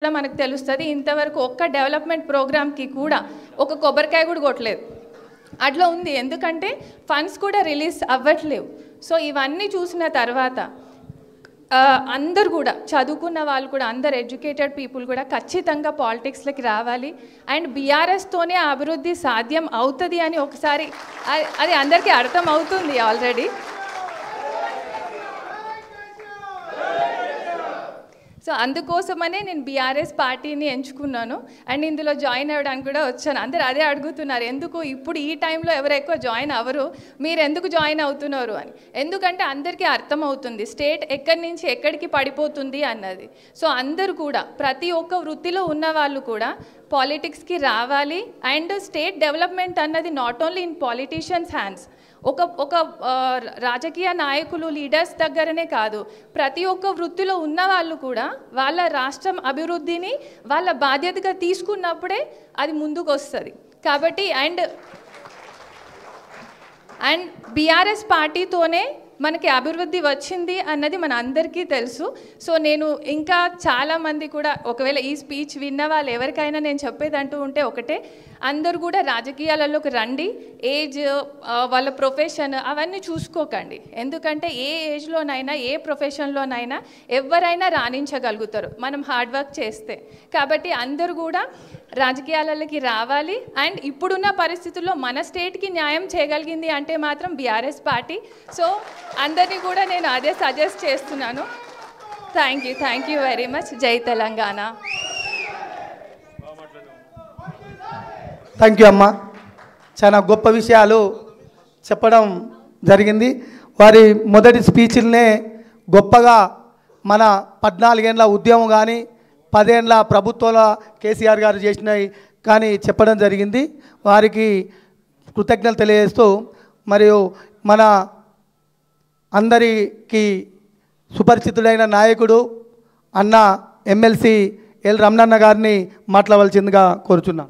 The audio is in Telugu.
కూడా మనకు తెలుస్తుంది. ఇంతవరకు ఒక్క డెవలప్మెంట్ ప్రోగ్రామ్కి కూడా ఒక కొబ్బరికాయ కూడా కొట్టలేదు. అట్లా ఉంది. ఎందుకంటే ఫండ్స్ కూడా రిలీజ్ అవ్వట్లేవు. సో ఇవన్నీ చూసిన తర్వాత అందరు కూడా చదువుకున్న వాళ్ళు కూడా అందరు ఎడ్యుకేటెడ్ పీపుల్ కూడా ఖచ్చితంగా పాలిటిక్స్లోకి రావాలి. అండ్ బీఆర్ఎస్తోనే అభివృద్ధి సాధ్యం అవుతుంది అని ఒకసారి అది అందరికీ అర్థం అవుతుంది ఆల్రెడీ. సో అందుకోసమనే నేను బీఆర్ఎస్ పార్టీని ఎంచుకున్నాను. అండ్ ఇందులో జాయిన్ అవ్వడానికి కూడా వచ్చాను. అందరు అదే అడుగుతున్నారు, ఎందుకు ఇప్పుడు ఈ టైంలో ఎవరు ఎక్కువ జాయిన్ అవ్వరు, మీరు ఎందుకు జాయిన్ అవుతున్నారు అని. ఎందుకంటే అందరికీ అర్థమవుతుంది స్టేట్ ఎక్కడి నుంచి ఎక్కడికి పడిపోతుంది అన్నది. సో అందరూ కూడా ప్రతి ఒక్క వృత్తిలో ఉన్న వాళ్ళు కూడా పాలిటిక్స్కి రావాలి. అండ్ స్టేట్ డెవలప్మెంట్ అన్నది not only in politicians hands, ఒక రాజకీయ నాయకులు లీడర్స్ దగ్గరనే కాదు, ప్రతి ఒక్క వృత్తిలో ఉన్న వాళ్ళు కూడా వాళ్ళ రాష్ట్రం అభివృద్ధిని వాళ్ళ బాధ్యతగా తీసుకున్నప్పుడే అది ముందుకు వస్తుంది. కాబట్టి అండ్ బీఆర్ఎస్ పార్టీతోనే మనకి అభివృద్ధి వచ్చింది అన్నది మన అందరికీ తెలుసు. సో నేను ఇంకా చాలామంది కూడా ఒకవేళ ఈ స్పీచ్ విన్న వాళ్ళు ఎవరికైనా నేను చెప్పేది అంటూ ఉంటే ఒకటే, అందరూ కూడా రాజకీయాలలోకి రండి. ఏజ్, వాళ్ళ ప్రొఫెషన్ అవన్నీ చూసుకోకండి. ఎందుకంటే ఏ ఏజ్లోనైనా ఏ ప్రొఫెషన్లోనైనా ఎవరైనా రాణించగలుగుతారు మనం హార్డ్ వర్క్ చేస్తే. కాబట్టి అందరూ కూడా రాజకీయాలలోకి రావాలి. అండ్ ఇప్పుడున్న పరిస్థితుల్లో మన స్టేట్కి న్యాయం చేయగలిగింది అంటే మాత్రం బీఆర్ఎస్ పార్టీ. సో అందరినీ కూడా నేను అదే సజెస్ట్ చేస్తున్నాను. Thank you very much. జై తెలంగాణ. థ్యాంక్ యూ అమ్మ. చాలా గొప్ప విషయాలు చెప్పడం జరిగింది. వారి మొదటి స్పీచ్లనే గొప్పగా మన 14 ఏళ్ళ ఉద్యమం కానీ 10 ఏళ్ళ ప్రభుత్వంలో కేసీఆర్ గారు చేసినవి కానీ చెప్పడం జరిగింది. వారికి కృతజ్ఞతలు తెలియజేస్తూ మరియు మన అందరికీ సుపరిచితుడైన నాయకుడు అన్న ఎమ్మెల్సీ ఎల్ రమణన్న గారిని మాట్లాడవలసిందిగా కోరుచున్నాం.